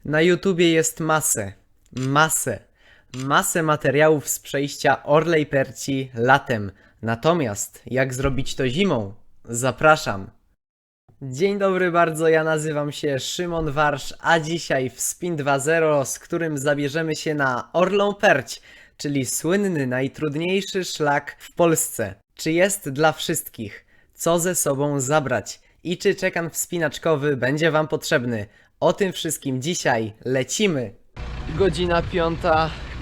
Na YouTubie jest masę materiałów z przejścia Orlej Perci latem. Natomiast jak zrobić to zimą? Zapraszam. Dzień dobry bardzo, ja nazywam się Szymon Warsz, a dzisiaj w Spin 2.0, z którym zabierzemy się na Orlą Perć, czyli słynny najtrudniejszy szlak w Polsce. Czy jest dla wszystkich? Co ze sobą zabrać? I czy czekan wspinaczkowy będzie Wam potrzebny? O tym wszystkim dzisiaj lecimy! Godzina 5,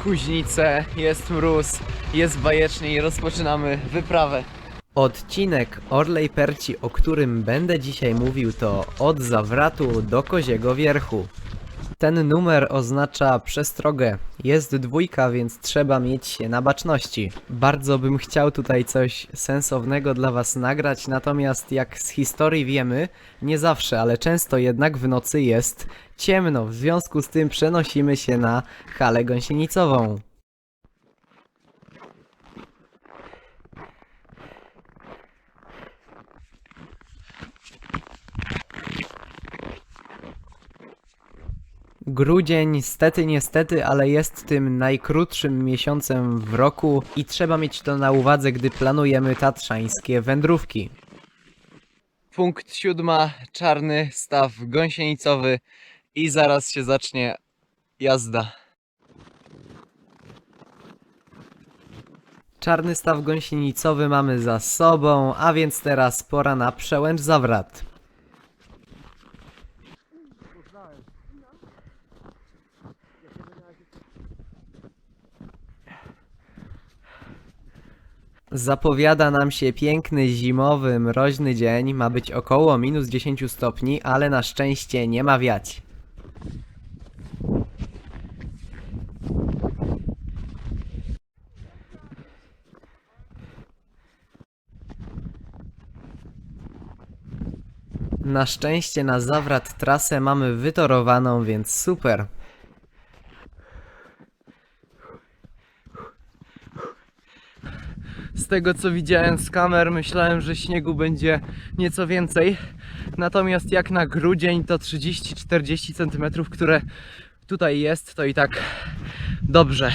Kuźnice, jest mróz, jest bajecznie i rozpoczynamy wyprawę. Odcinek Orlej Perci, o którym będę dzisiaj mówił, to od Zawratu do Koziego Wierchu. Ten numer oznacza przestrogę. Jest dwójka, więc trzeba mieć się na baczności. Bardzo bym chciał tutaj coś sensownego dla Was nagrać, natomiast jak z historii wiemy, nie zawsze, ale często jednak w nocy jest ciemno. W związku z tym przenosimy się na halę gąsienicową. Grudzień, niestety, ale jest tym najkrótszym miesiącem w roku i trzeba mieć to na uwadze, gdy planujemy tatrzańskie wędrówki. Punkt 7, czarny staw gąsienicowy i zaraz się zacznie jazda. Czarny staw gąsienicowy mamy za sobą, a więc teraz pora na przełęcz Zawrat. Zapowiada nam się piękny, zimowy, mroźny dzień. Ma być około minus 10 stopni, ale na szczęście nie ma wiać. Na szczęście na Zawrat trasę mamy wytorowaną, więc super. Z tego co widziałem z kamer, myślałem, że śniegu będzie nieco więcej. Natomiast jak na grudzień to 30-40 cm, które tutaj jest, to i tak dobrze.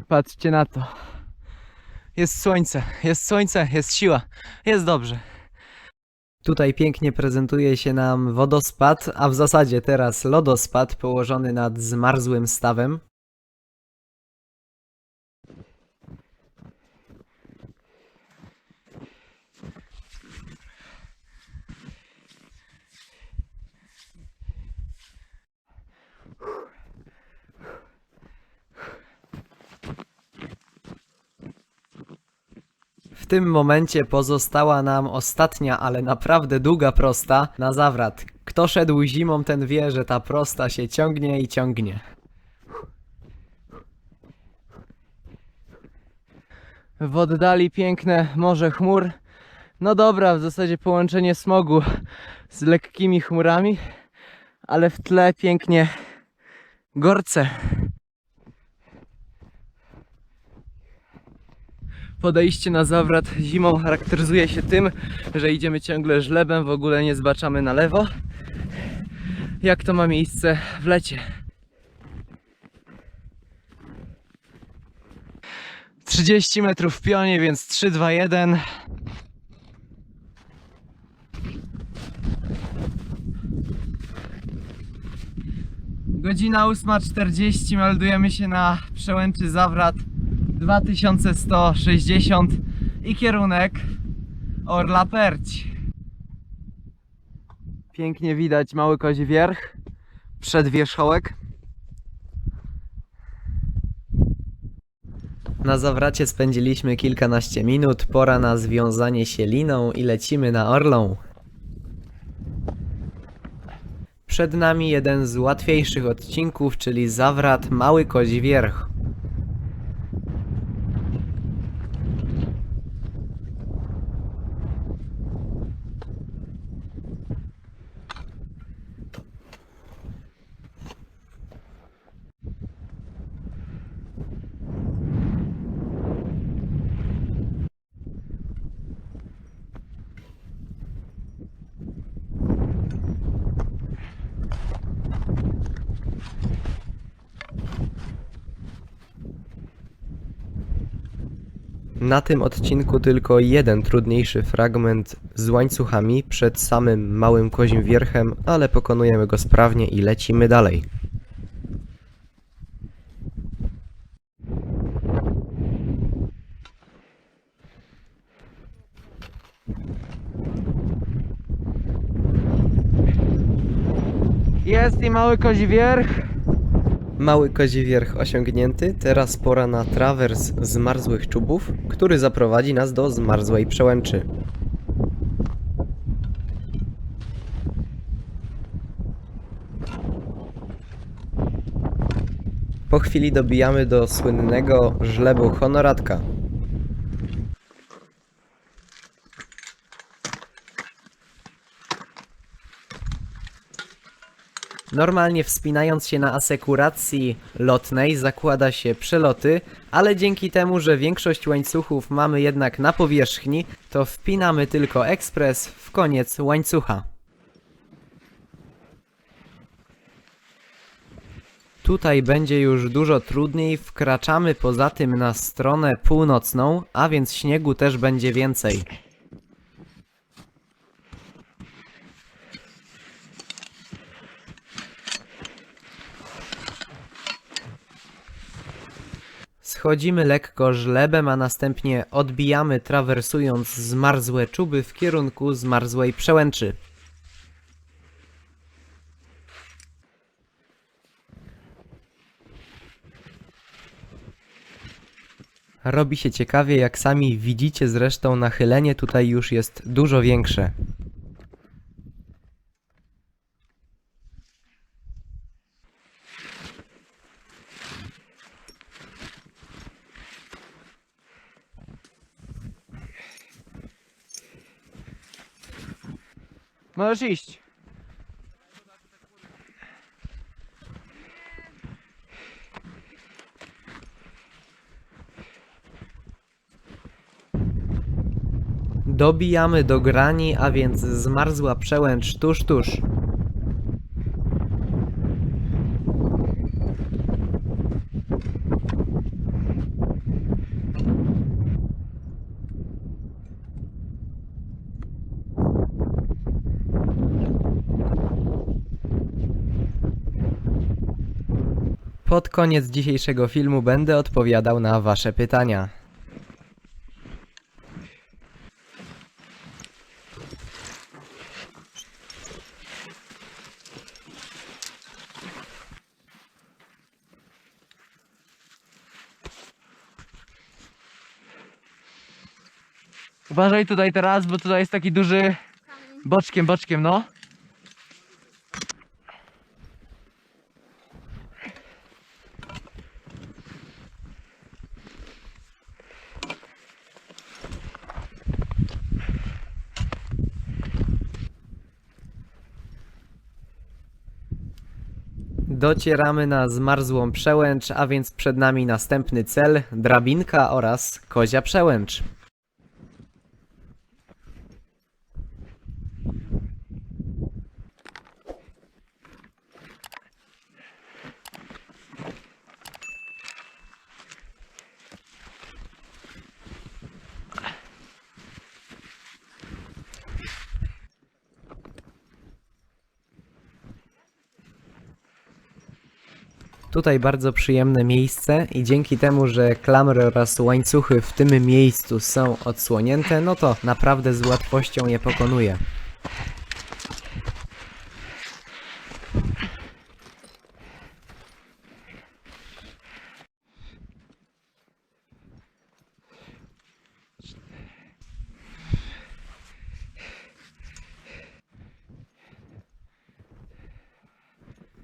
Patrzcie na to. Jest słońce, jest siła, jest dobrze. Tutaj pięknie prezentuje się nam wodospad, a w zasadzie teraz lodospad położony nad zmarzłym stawem. W tym momencie pozostała nam ostatnia, ale naprawdę długa prosta na Zawrat. Kto szedł zimą, ten wie, że ta prosta się ciągnie i ciągnie. W oddali piękne morze chmur. No dobra, w zasadzie połączenie smogu z lekkimi chmurami, ale w tle pięknie Gorce. Podejście na Zawrat zimą charakteryzuje się tym, że idziemy ciągle żlebem, w ogóle nie zbaczamy na lewo, jak to ma miejsce w lecie. 30 metrów w pionie, więc 3, 2, 1. Godzina 8:40, meldujemy się na przełęczy Zawrat 2160 i kierunek Orla Perć. Pięknie widać Mały Kozi Wierch, przedwierzchołek. Na Zawracie spędziliśmy kilkanaście minut, pora na związanie się liną i lecimy na Orlą. Przed nami jeden z łatwiejszych odcinków, czyli Zawrat Mały Kozi Wierch. Na tym odcinku tylko jeden trudniejszy fragment z łańcuchami przed samym Małym Kozim Wierchem, ale pokonujemy go sprawnie i lecimy dalej. Jest i Mały Kozi Wierch. Mały Kozi Wierch osiągnięty, teraz pora na trawers zmarzłych czubów, który zaprowadzi nas do zmarzłej przełęczy. Po chwili dobijamy do słynnego żlebu Honoratka. Normalnie wspinając się na asekuracji lotnej zakłada się przeloty, ale dzięki temu, że większość łańcuchów mamy jednak na powierzchni, to wpinamy tylko ekspres w koniec łańcucha. Tutaj będzie już dużo trudniej, wkraczamy poza tym na stronę północną, a więc śniegu też będzie więcej. Schodzimy lekko żlebem, a następnie odbijamy, trawersując zmarzłe czuby w kierunku zmarzłej przełęczy. Robi się ciekawie, jak sami widzicie, zresztą nachylenie tutaj już jest dużo większe. Możesz iść. Dobijamy do grani, a więc zmarzła przełęcz tuż. Pod koniec dzisiejszego filmu będę odpowiadał na wasze pytania. Uważaj tutaj teraz, bo tutaj jest taki duży boczkiem, no. Docieramy na zmarzłą przełęcz, a więc przed nami następny cel, drabinka oraz kozia przełęcz. Tutaj bardzo przyjemne miejsce i dzięki temu, że klamry oraz łańcuchy w tym miejscu są odsłonięte, no to naprawdę z łatwością je pokonuję.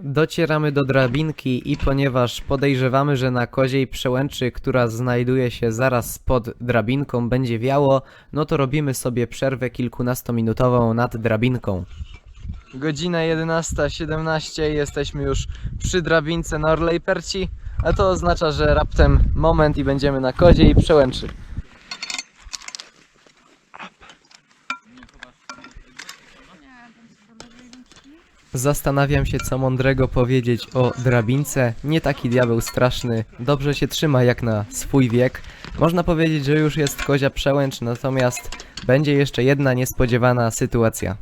Docieramy do drabinki i ponieważ podejrzewamy, że na koziej przełęczy, która znajduje się zaraz pod drabinką, będzie wiało, no to robimy sobie przerwę kilkunastominutową nad drabinką. Godzina 11:17, jesteśmy już przy drabince na Orlej Perci, a to oznacza, że raptem moment i będziemy na koziej przełęczy. Zastanawiam się, co mądrego powiedzieć o drabince. Nie taki diabeł straszny, dobrze się trzyma jak na swój wiek. Można powiedzieć, że już jest kozia przełęcz, natomiast będzie jeszcze jedna niespodziewana sytuacja.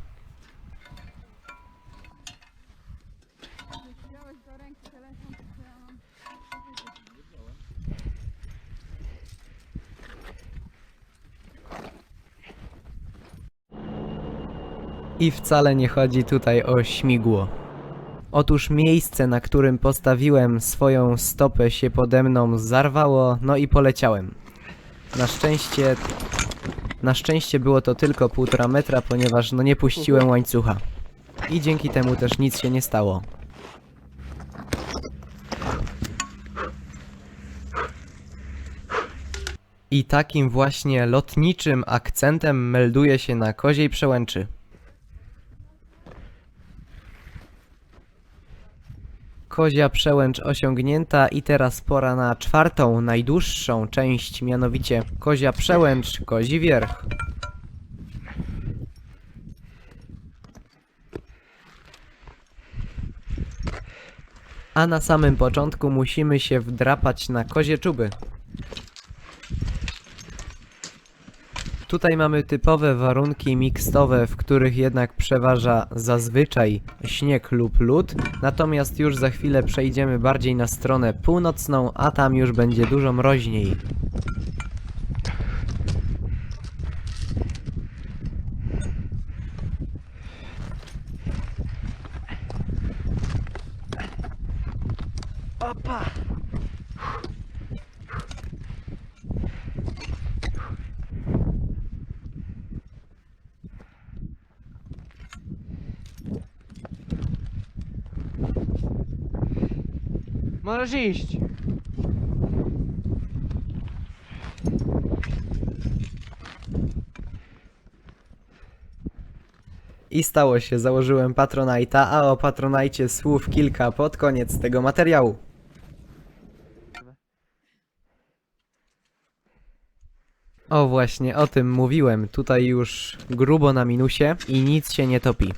I wcale nie chodzi tutaj o śmigło. Otóż miejsce, na którym postawiłem swoją stopę, się pode mną zarwało, no i poleciałem. Na szczęście było to tylko 1,5 metra, ponieważ no nie puściłem łańcucha. I dzięki temu też nic się nie stało. I takim właśnie lotniczym akcentem melduję się na Koziej Przełęczy. Kozia Przełęcz osiągnięta i teraz pora na czwartą, najdłuższą część, mianowicie Kozia Przełęcz, Kozi Wierch. A na samym początku musimy się wdrapać na kozie czuby. Tutaj mamy typowe warunki mikstowe, w których jednak przeważa zazwyczaj śnieg lub lód, natomiast już za chwilę przejdziemy bardziej na stronę północną, a tam już będzie dużo mroźniej. Opa! Możesz iść. I stało się, założyłem Patronite'a, a o Patronite słów kilka pod koniec tego materiału. O właśnie, o tym mówiłem, tutaj już grubo na minusie i nic się nie topi.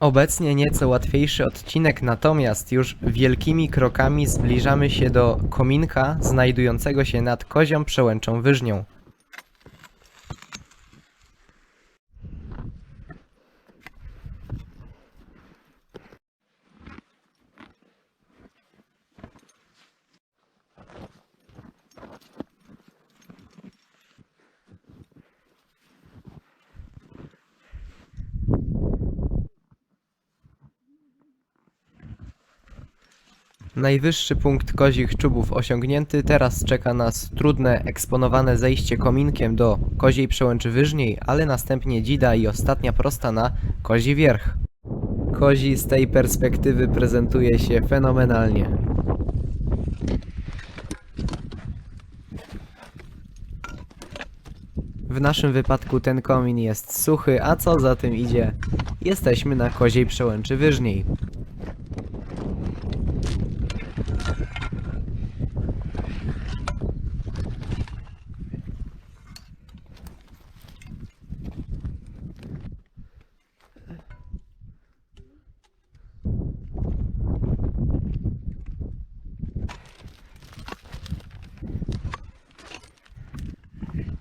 Obecnie nieco łatwiejszy odcinek, natomiast już wielkimi krokami zbliżamy się do kominka znajdującego się nad Kozią Przełęczą Wyżnią. Najwyższy punkt kozich czubów osiągnięty, teraz czeka nas trudne, eksponowane zejście kominkiem do Koziej Przełęczy Wyżniej, ale następnie dzida i ostatnia prosta na Kozi Wierch. Kozi z tej perspektywy prezentuje się fenomenalnie. W naszym wypadku ten komin jest suchy, a co za tym idzie, jesteśmy na Koziej Przełęczy Wyżniej.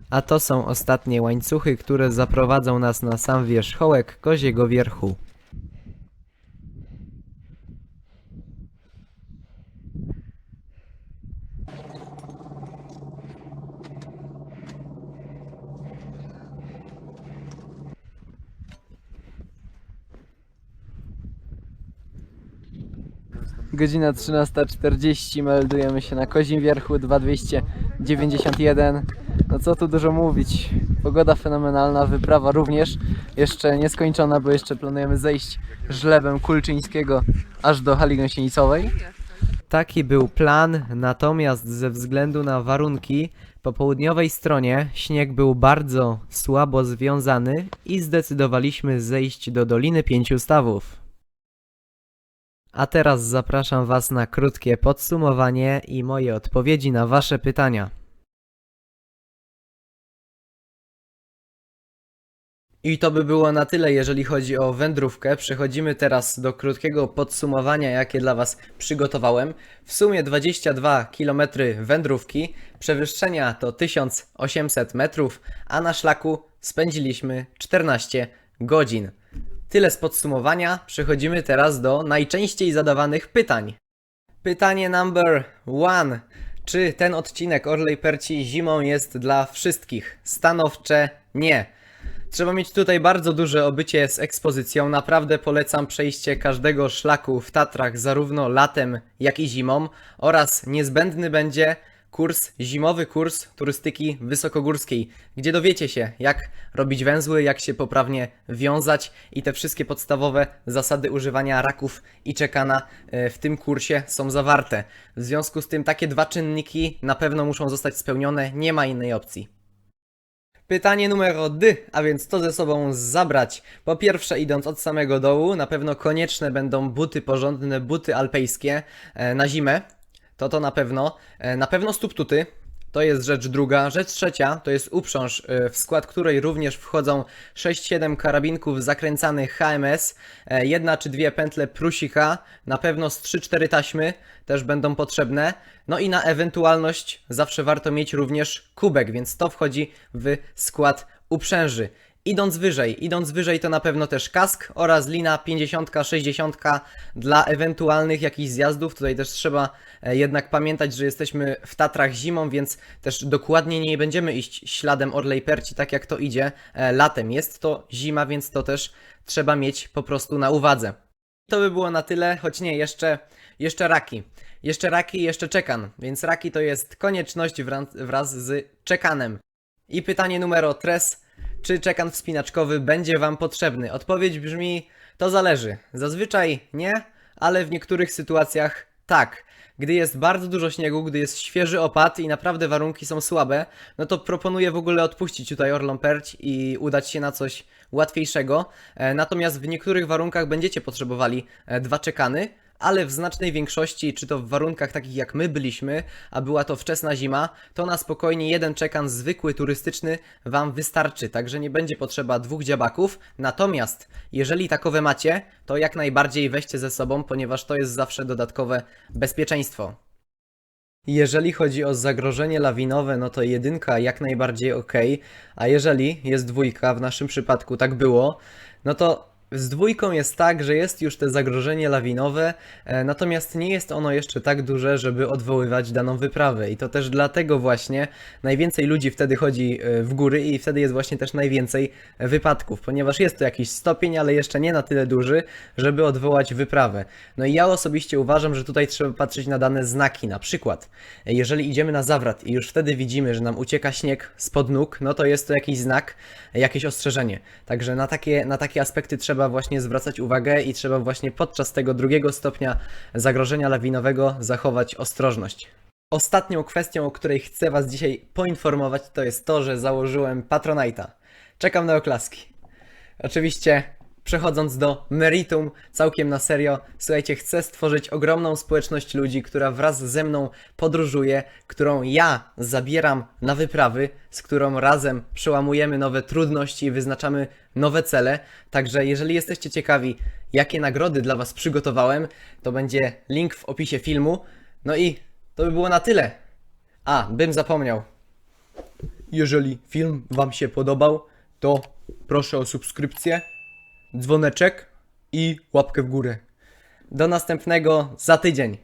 A to są ostatnie łańcuchy, które zaprowadzą nas na sam wierzchołek Koziego Wierchu. Godzina 13:40, meldujemy się na Kozim Wierchu 2291. No co tu dużo mówić, pogoda fenomenalna, wyprawa również jeszcze nieskończona, bo jeszcze planujemy zejść żlebem Kulczyńskiego aż do Hali Gąsienicowej. Taki był plan, natomiast ze względu na warunki Po południowej stronie śnieg był bardzo słabo związany i zdecydowaliśmy zejść do Doliny Pięciu Stawów. A teraz zapraszam Was na krótkie podsumowanie i moje odpowiedzi na Wasze pytania. I to by było na tyle, jeżeli chodzi o wędrówkę. Przechodzimy teraz do krótkiego podsumowania, jakie dla Was przygotowałem. W sumie 22 km wędrówki, przewyższenia to 1800 metrów, a na szlaku spędziliśmy 14 godzin. Tyle z podsumowania. Przechodzimy teraz do najczęściej zadawanych pytań. Pytanie number one. Czy ten odcinek Orlej Perci zimą jest dla wszystkich? Stanowcze nie. Trzeba mieć tutaj bardzo duże obycie z ekspozycją. Naprawdę polecam przejście każdego szlaku w Tatrach zarówno latem, jak i zimą. Oraz niezbędny będzie zimowy kurs turystyki wysokogórskiej, gdzie dowiecie się, jak robić węzły, jak się poprawnie wiązać i te wszystkie podstawowe zasady używania raków i czekana w tym kursie są zawarte. W związku z tym takie dwa czynniki na pewno muszą zostać spełnione, nie ma innej opcji. Pytanie numer 2, a więc co ze sobą zabrać? Po pierwsze, idąc od samego dołu, na pewno konieczne będą buty porządne, buty alpejskie na zimę. To na pewno. Na pewno stóptuty. To jest rzecz druga. Rzecz trzecia to jest uprząż, w skład której również wchodzą 6-7 karabinków zakręcanych HMS, jedna czy dwie pętle prusika, na pewno z 3-4 taśmy też będą potrzebne. No i na ewentualność zawsze warto mieć również kubek, więc to wchodzi w skład uprzęży. Idąc wyżej to na pewno też kask oraz lina 50-60 dla ewentualnych jakichś zjazdów. Tutaj też trzeba jednak pamiętać, że jesteśmy w Tatrach zimą, więc też dokładnie nie będziemy iść śladem Orlej Perci, tak jak to idzie latem. Jest to zima, więc to też trzeba mieć po prostu na uwadze. To by było na tyle, choć nie, jeszcze raki. Jeszcze czekan, więc raki to jest konieczność wraz z czekanem. I pytanie numer 3. Czy czekan wspinaczkowy będzie Wam potrzebny? Odpowiedź brzmi, to zależy. Zazwyczaj nie, ale w niektórych sytuacjach tak. Gdy jest bardzo dużo śniegu, gdy jest świeży opad i naprawdę warunki są słabe, no to proponuję w ogóle odpuścić tutaj Orlą Perć i udać się na coś łatwiejszego. Natomiast w niektórych warunkach będziecie potrzebowali dwa czekany, ale w znacznej większości, czy to w warunkach takich jak my byliśmy, a była to wczesna zima, to na spokojnie jeden czekan zwykły, turystyczny Wam wystarczy, także nie będzie potrzeba dwóch dziabaków. Natomiast jeżeli takowe macie, to jak najbardziej weźcie ze sobą, ponieważ to jest zawsze dodatkowe bezpieczeństwo. Jeżeli chodzi o zagrożenie lawinowe, no to 1 jak najbardziej ok, a jeżeli jest 2, w naszym przypadku tak było, no to z 2 jest tak, że jest już te zagrożenie lawinowe, natomiast nie jest ono jeszcze tak duże, żeby odwoływać daną wyprawę i to też dlatego właśnie najwięcej ludzi wtedy chodzi w góry i wtedy jest właśnie też najwięcej wypadków, ponieważ jest to jakiś stopień, ale jeszcze nie na tyle duży, żeby odwołać wyprawę. No i ja osobiście uważam, że tutaj trzeba patrzeć na dane znaki, na przykład jeżeli idziemy na zawrat i już wtedy widzimy, że nam ucieka śnieg spod nóg, no to jest to jakiś znak, jakieś ostrzeżenie. Także na takie aspekty trzeba właśnie zwracać uwagę i trzeba właśnie podczas tego 2 stopnia zagrożenia lawinowego zachować ostrożność. Ostatnią kwestią, o której chcę Was dzisiaj poinformować, to jest to, że założyłem Patronite'a. Czekam na oklaski. Oczywiście przechodząc do meritum, całkiem na serio, słuchajcie, chcę stworzyć ogromną społeczność ludzi, która wraz ze mną podróżuje, którą ja zabieram na wyprawy, z którą razem przełamujemy nowe trudności i wyznaczamy nowe cele. Także jeżeli jesteście ciekawi, jakie nagrody dla Was przygotowałem, to będzie link w opisie filmu. No i to by było na tyle. A, bym zapomniał. Jeżeli film Wam się podobał, to proszę o subskrypcję, dzwoneczek i łapkę w górę. Do następnego za tydzień.